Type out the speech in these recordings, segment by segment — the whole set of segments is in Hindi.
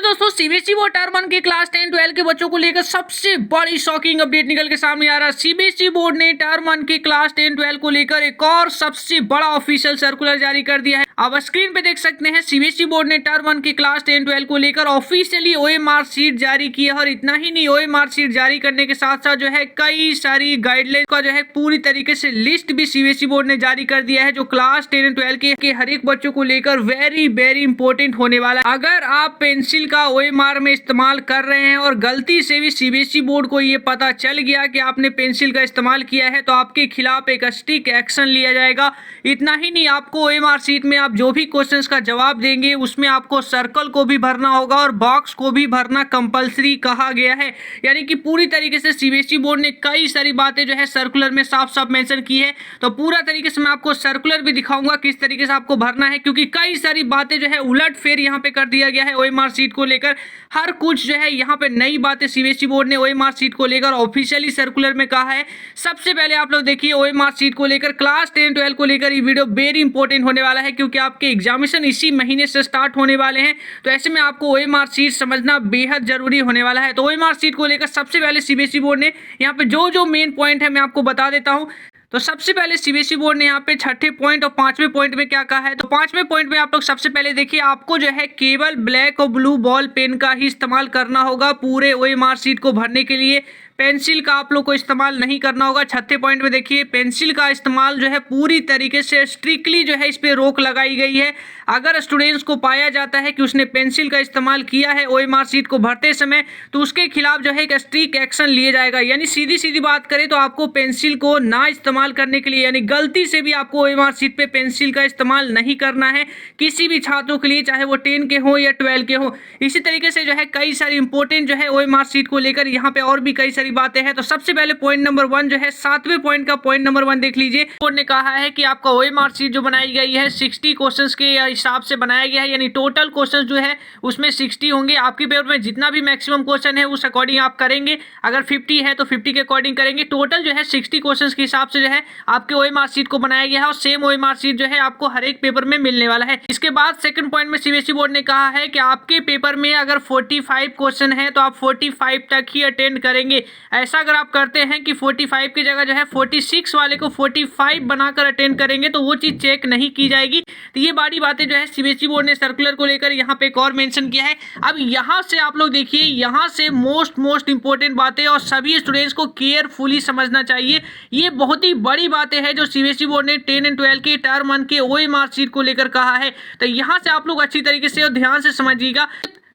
दोस्तों सीबीएसई बोर्ड टर्म 1 के क्लास 10 12 के बच्चों को लेकर सबसे बड़ी शॉकिंग अपडेट निकल के सामने आ रहा है। सीबीएसई बोर्ड ने टर्म 1 के क्लास 10 12 को लेकर एक और सबसे बड़ा ऑफिशियल सर्कुलर जारी कर दिया है। आप स्क्रीन पे देख सकते हैं सीबीएसई बोर्ड ने टर्म 1 के क्लास 10 12 को लेकर ऑफिशियली ओएमआर शीट जारी की है। और इतना ही नहीं, ओएमआर शीट जारी करने के साथ साथ जो है कई सारी गाइडलाइन का जो है पूरी तरीके से लिस्ट भी सीबीएसई बोर्ड ने जारी कर दिया है, जो क्लास 10 12 के हर एक बच्चों को लेकर वेरी वेरी इंपॉर्टेंट होने वाला है। अगर आप पेंसिल का ओएमआर में इस्तेमाल कर रहे हैं और गलती से भी सीबीएसई बोर्ड को ये पता चल गया कि आपने पेंसिल का इस्तेमाल किया है तो आपके खिलाफ एक स्ट्रिक्ट एक्शन लिया जाएगा। इतना ही नहीं, आपको ओएमआर शीट में आप जो भी क्वेश्चंस का जवाब देंगे उसमें आपको सर्कल को भी भरना होगा और बॉक्स को भी भरना कंपलसरी कहा गया है। यानी कि पूरी तरीके से सीबीएसई बोर्ड ने कई सारी बातें जो है सर्कुलर में साफ साफ मेंशन की है। तो पूरा तरीके से मैं आपको सर्कुलर भी दिखाऊंगा किस तरीके से आपको भरना है, क्योंकि कई सारी बातें जो है उलट फेर यहाँ पे कर दिया गया है। ओएमआर शीट को लेकर हर कुछ जो है यहाँ पे नई बातें सीबीएसई बोर्ड ने ओएमआर शीट को लेकर ऑफिशियली सर्कुलर में कहा है। सबसे पहले आप लोग देखिए ओएमआर शीट को लेकर क्लास 10 12 को लेकर ये वीडियो वेरी इंपॉर्टेंट होने वाला है, क्योंकि आपके एग्जामिनेशन इसी महीने से स्टार्ट होने वाले हैं। तो ऐसे में आपको ओएमआर शीट समझना बेहद जरूरी होने वाला है। तो ओएमआर शीट को लेकर सबसे पहले सीबीएसई बोर्ड ने यहाँ पे जो मेन पॉइंट है मैं आपको बता देता हूँ। तो सबसे पहले सीबीएसई बोर्ड ने यहाँ पे छठे पॉइंट और पांचवें पॉइंट में क्या कहा है। तो पांचवें पॉइंट में आप लोग सबसे पहले देखिए, आपको जो है केवल ब्लैक और ब्लू बॉल पेन का ही इस्तेमाल करना होगा पूरे ओएमआर शीट को भरने के लिए। पेंसिल का आप लोग को इस्तेमाल नहीं करना होगा। छठे पॉइंट में देखिए, पेंसिल का इस्तेमाल जो है पूरी तरीके से स्ट्रिक्टली जो है इस पे रोक लगाई गई है। अगर स्टूडेंट्स को पाया जाता है कि उसने पेंसिल का इस्तेमाल किया है ओएमआर शीट को भरते समय, तो उसके खिलाफ जो है एक स्ट्रिक्ट एक्शन लिया जाएगा। यानी सीधी सीधी बात करें तो आपको पेंसिल को ना इस्तेमाल करने के लिए, यानी गलती से भी आपको ओएमआर शीट पे पेंसिल का इस्तेमाल नहीं करना है किसी भी छात्रों के लिए, चाहे वो 10 के हो या 12 के हो। इसी तरीके से जो है कई सारी इंपॉर्टेंट जो है ओएमआर शीट को लेकर यहाँ पे और भी कई सारी बातें हैं। तो सबसे पहले पॉइंट नंबर 1 जो है, सातवें पॉइंट का पॉइंट नंबर 1 देख लीजिए। बोर्ड ने कहा है कि आपका ओएमआर शीट जो बनाई गई है 60 क्वेश्चंस के हिसाब से बनाया गया है। यानी टोटल क्वेश्चंस जो है उसमें 60 होंगे। आपके पेपर में जितना भी मैक्सिमम क्वेश्चन है उस अकॉर्डिंग आप करेंगे। अगर 50 है तो 50 के अकॉर्डिंग करेंगे। टोटल जो है 60 क्वेश्चंस के हिसाब से जो है आपके ओएमआर शीट को बनाया गया है और सेम ओएमआर शीट जो है आपको हर एक पेपर में मिलने वाला है। इसके बाद सेकंड पॉइंट में सीबीएसई बोर्ड ने कहा है कि आपके पेपर में अगर 45 क्वेश्चन है तो आप 45 तक ही अटेंड करेंगे। ऐसा अगर आप करते हैं कि 45 की जगह जो है 46 वाले को 45 बनाकर अटेंड करेंगे तो वो चीज चेक नहीं की जाएगी। तो ये बड़ी बातें जो है सीबीएसई बोर्ड ने सर्कुलर को लेकर यहाँ पे एक और मेंशन किया है। अब यहाँ से आप लोग देखिए, यहाँ से मोस्ट इंपॉर्टेंट बातें और सभी स्टूडेंट्स को केयरफुली समझना चाहिए। ये बहुत ही बड़ी बातें हैं जो सीबीएसई बोर्ड ने 10 और 12 के टर्म 1 के ओएमआर शीट को लेकर कहा है। तो यहाँ से आप लोग अच्छी तरीके से और ध्यान से समझिएगा।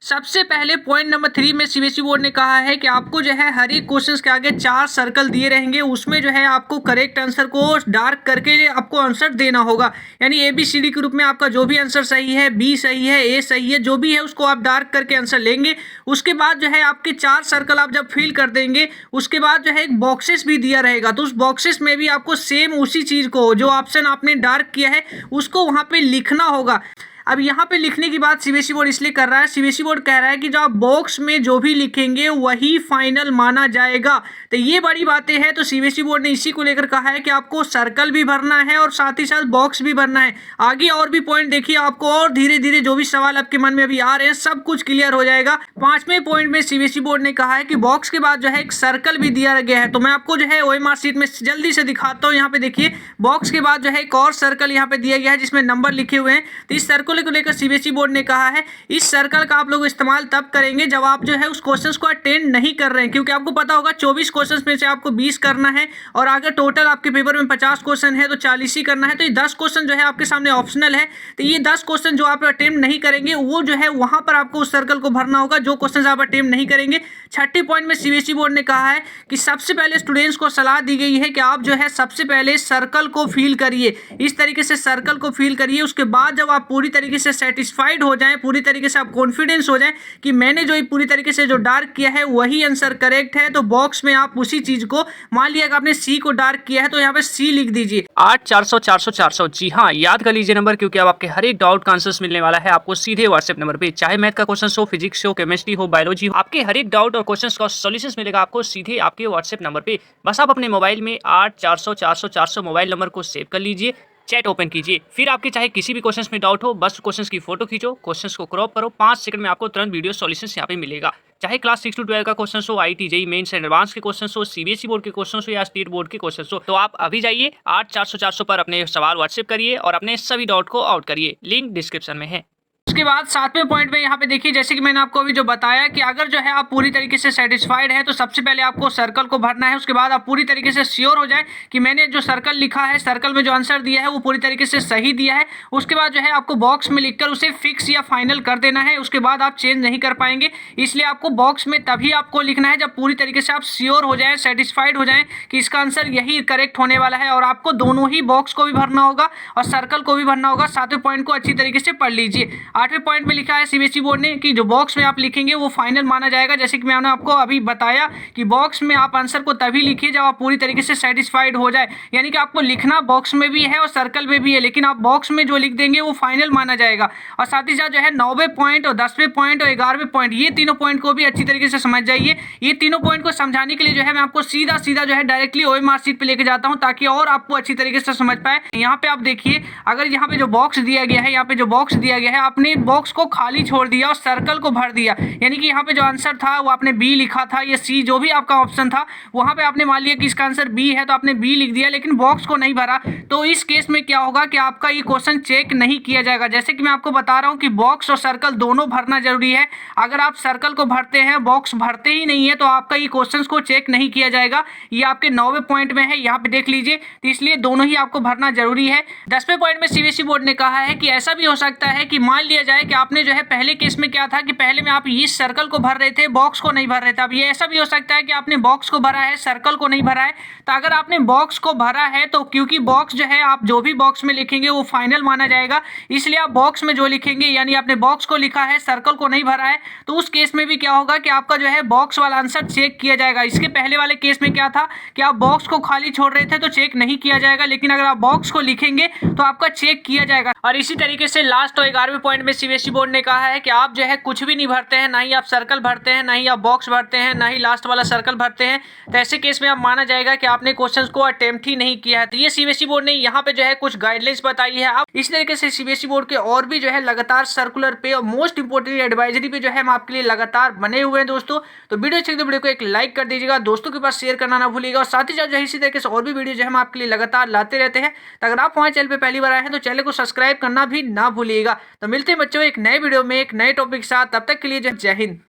सबसे पहले पॉइंट नंबर 3 में सीबीएसई बोर्ड ने कहा है कि आपको जो है हर एक क्वेश्चन के आगे 4 सर्कल दिए रहेंगे। उसमें जो है आपको करेक्ट आंसर को डार्क करके आपको आंसर देना होगा। यानी ABCD के रूप में आपका जो भी आंसर सही है, B सही है, A सही है, जो भी है उसको आप डार्क करके आंसर लेंगे। उसके बाद जो है आपके 4 सर्कल आप जब फिल कर देंगे उसके बाद जो है एक बॉक्सेस भी दिया रहेगा। तो उस बॉक्सेस में भी आपको सेम उसी चीज को, जो ऑप्शन आपने डार्क किया है उसको वहां पे लिखना होगा। अब यहाँ पे लिखने की बात सीबीएसई बोर्ड इसलिए कर रहा है, सीबीएसई बोर्ड कह रहा है कि जो आप बॉक्स में जो भी लिखेंगे वही फाइनल माना जाएगा। तो ये बड़ी बातें हैं। तो सीबीएसई बोर्ड ने इसी को लेकर कहा है कि आपको सर्कल भी भरना है और साथ ही साथ बॉक्स भी भरना है। आगे और भी पॉइंट देखिए, आपको और धीरे धीरे जो भी सवाल आपके मन में अभी आ रहे हैं सब कुछ क्लियर हो जाएगा। 5वें पॉइंट में सीबीएसई बोर्ड ने कहा है कि बॉक्स के बाद जो है एक सर्कल भी दिया गया है। तो मैं आपको जो है ओएमआर शीट में जल्दी से दिखाता हूँ। यहाँ पे देखिए, बॉक्स के बाद जो है एक और सर्कल यहाँ पे दिया गया है जिसमें नंबर लिखे हुए हैं। तो इस सर्कल को लेकर सीबीएसई बोर्ड ने कहा है इस सर्कल का आप लोग इस्तेमाल तब करेंगे जब आप जो है उस क्वेश्चंस को अटेंड नहीं कर रहे हैं, क्योंकि आपको पता होगा 24 क्वेश्चंस में से आपको 20 करना है और अगर टोटल आपके पेपर में 50 क्वेश्चन है तो 40 ही करना है। तो ये 10 क्वेश्चन जो है आपके सामने ऑप्शनल है। तो ये 10 क्वेश्चन जो आप अटेम्प्ट नहीं करेंगे वो जो है वहां पर आपको उस सर्कल को भरना होगा जो क्वेश्चन आप अटेम्प्ट नहीं करेंगे। छठे पॉइंट में सीबीएसई बोर्ड ने कहा है कि सबसे पहले स्टूडेंट्स को सलाह दी गई है कि आप जो है सबसे पहले सर्कल को फिल करिए। इस तरीके से सर्कल को फिल करिए। उसके बाद जब आप पूरी तरीके से सेटिस्फाइड हो जाएं, पूरी तरीके से आप कॉन्फिडेंस हो जाएं कि मैंने जो पूरी तरीके से जो डार्क किया है वही आंसर करेक्ट है, तो बॉक्स में आप उसी चीज को, मान लिया कि आपने सी को डार्क किया है तो यहाँ पे सी लिख दीजिए। 8400 जी हाँ, याद कर लीजिए नंबर, क्योंकि अब आपके हर एक डाउट का आंसर्स मिलने वाला है आपको सीधे व्हाट्सएप नंबर पे। चाहे मैथ का क्वेश्चन हो, फिजिक्स हो, केमिस्ट्री हो, बायोलॉजी हो, आपके हर एक डाउट और क्वेश्चन का सॉल्यूशंस मिलेगा आपको सीधे आपके व्हाट्सएप नंबर पे। बस आप अपने मोबाइल में 8400 मोबाइल नंबर को सेव कर लीजिए। चैट ओपन कीजिए, फिर आपके चाहे किसी भी क्वेश्चन में डाउट हो, बस क्वेश्चन की फोटो खींचो, क्वेश्चन को क्रॉप करो, 5 सेकंड में आपको तुरंत वीडियो सॉल्यूशन यहाँ पे मिलेगा। चाहे क्लास 6 to 12 का क्वेश्चन हो, IIT JEE मेंस एडवांस के क्वेश्चन हो, CBSE बोर्ड के क्वेश्चन हो या स्टेट बोर्ड के क्वेश्चन हो, तो आप अभी जाइए 8400 पर अपने सवाल व्हाट्सएप करिए और अपने सभी डाउट को आउट करिए। लिंक डिस्क्रिप्शन में है। उसके बाद 7वें पॉइंट में यहाँ पे देखिए, जैसे कि मैंने आपको अभी जो बताया कि अगर जो है आप पूरी तरीके से सेटिस्फाइड है तो सबसे पहले आपको सर्कल को भरना है। उसके बाद आप पूरी तरीके से श्योर हो जाए कि मैंने जो सर्कल लिखा है, सर्कल में जो आंसर दिया है वो पूरी तरीके से सही दिया है। उसके बाद जो है आपको बॉक्स में लिखकर उसे फिक्स या फाइनल कर देना है। उसके बाद आप चेंज नहीं कर पाएंगे, इसलिए आपको बॉक्स में तभी आपको लिखना है जब पूरी तरीके से आप श्योर हो जाए, सेटिस्फाइड हो जाए कि इसका आंसर यही करेक्ट होने वाला है। और आपको दोनों ही बॉक्स को भी भरना होगा और सर्कल को भी भरना होगा। 7वें पॉइंट को अच्छी तरीके से पढ़ लीजिए। 8वें पॉइंट में लिखा है CBSE बोर्ड ने कि जो बॉक्स में आप लिखेंगे वो फाइनल माना जाएगा। जैसे कि मैंने आपको अभी बताया कि बॉक्स में आप आंसर को तभी लिखिए जब आप पूरी तरीके से सेटिस्फाइड हो जाए, यानी कि आपको लिखना बॉक्स में भी है और सर्कल में भी है, लेकिन आप बॉक्स में जो लिख देंगे वो फाइनल माना जाएगा। और साथ ही साथ जो है 9वें पॉइंट और 10वें पॉइंट और 11वें पॉइंट, ये तीनों पॉइंट को भी अच्छी तरीके से समझ जाइए। ये तीनों पॉइंट को समझाने के लिए जो है मैं आपको सीधा जो है डायरेक्टली OMR शीट पे लेके जाता हूँ ताकि और आपको अच्छी तरीके से समझ पाए। यहाँ पे आप देखिए, अगर यहाँ पे जो बॉक्स दिया गया है, यहाँ पे जो बॉक्स दिया गया है, आपने बॉक्स को खाली छोड़ दिया और सर्कल को भर दिया, यानी कि यहाँ पे जो आंसर था वो आपने बी लिखा था या सी, जो भी आपका ऑप्शन था, वहां पे आपने मान लिया कि इसका आंसर बी है तो आपने बी लिख दिया, लेकिन बॉक्स को नहीं भरा। तो इस केस में क्या होगा कि आपका ये क्वेश्चन चेक नहीं किया जाएगा। जैसे कि मैं आपको बता रहा हूँ कि बॉक्स और सर्कल दोनों भरना जरूरी है। अगर आप सर्कल को भरते हैं, बॉक्स भरते ही नहीं है, तो आपका ये क्वेश्चन को चेक नहीं किया जाएगा। ये आपके 9वें पॉइंट में है, यहाँ पे देख लीजिए। तो इसलिए दोनों ही आपको भरना जरूरी है। 10वें पॉइंट में CBSE बोर्ड ने कहा है कि ऐसा भी हो सकता है कि मान लिया जाए कि आपने जो है पहले केस में क्या था कि पहले में आप इस सर्कल को भर रहे थे, बॉक्स को नहीं भर रहे थे। अब ये ऐसा भी हो सकता है कि आपने बॉक्स को भरा है, सर्कल को नहीं भरा है। तो अगर आपने बॉक्स को भरा है तो क्योंकि बॉक्स जो है, आप जो भी बॉक्स में लिखेंगे वो फाइनल माना जाएगा, इसलिए आप बॉक्स में जो लिखेंगे, यानी आपने बॉक्स को लिखा है, सर्कल को नहीं भरा है, तो उस केस में भी क्या होगा कि आपका जो है बॉक्स वाला आंसर चेक किया जाएगा। इसके पहले वाले केस में क्या था कि आप बॉक्स को खाली छोड़ रहे थे तो चेक नहीं किया जाएगा, लेकिन अगर आप बॉक्स को लिखेंगे तो आपका चेक किया जाएगा। और इसी तरीके से लास्ट और 11वें पॉइंट में CBSE बोर्ड ने कहा है कि आप जो है कुछ भी नहीं भरते हैं, ना ही आप सर्कल भरते हैं, ना ही आप बॉक्स भरते हैं, ना ही लास्ट वाला सर्कल भरते हैं, तो ऐसे केस में आप माना जाएगा कि आपने क्वेश्चंस को अटेम्प्ट ही नहीं किया है। तो ये CBSE बोर्ड ने यहाँ पे जो है कुछ गाइडलाइंस बताई है। अब इस तरीके से CBSE बोर्ड के और भी जो है लगातार सर्कुलर पे और मोस्ट इंपोर्टेंट एडवाइजरी पे जो है हम आपके लिए लगातार बने हुए हैं दोस्तों। तो वीडियो अच्छी लगी तो वीडियो को एक लाइक कर दीजिएगा, दोस्तों के पास शेयर करना ना भूलिएगा, और साथ ही साथ जो है इसी तरीके से और भी वीडियो जो है हम आपके लिए लगातार लाते रहते हैं। तो अगर आप हमारे चैनल पे पहली बार आए हैं तो चैनल को सब्सक्राइब करना भी ना भूलिएगा। तो मिलते हैं बच्चों एक नए वीडियो में एक नए टॉपिक के साथ, तब तक के लिए जय हिंद।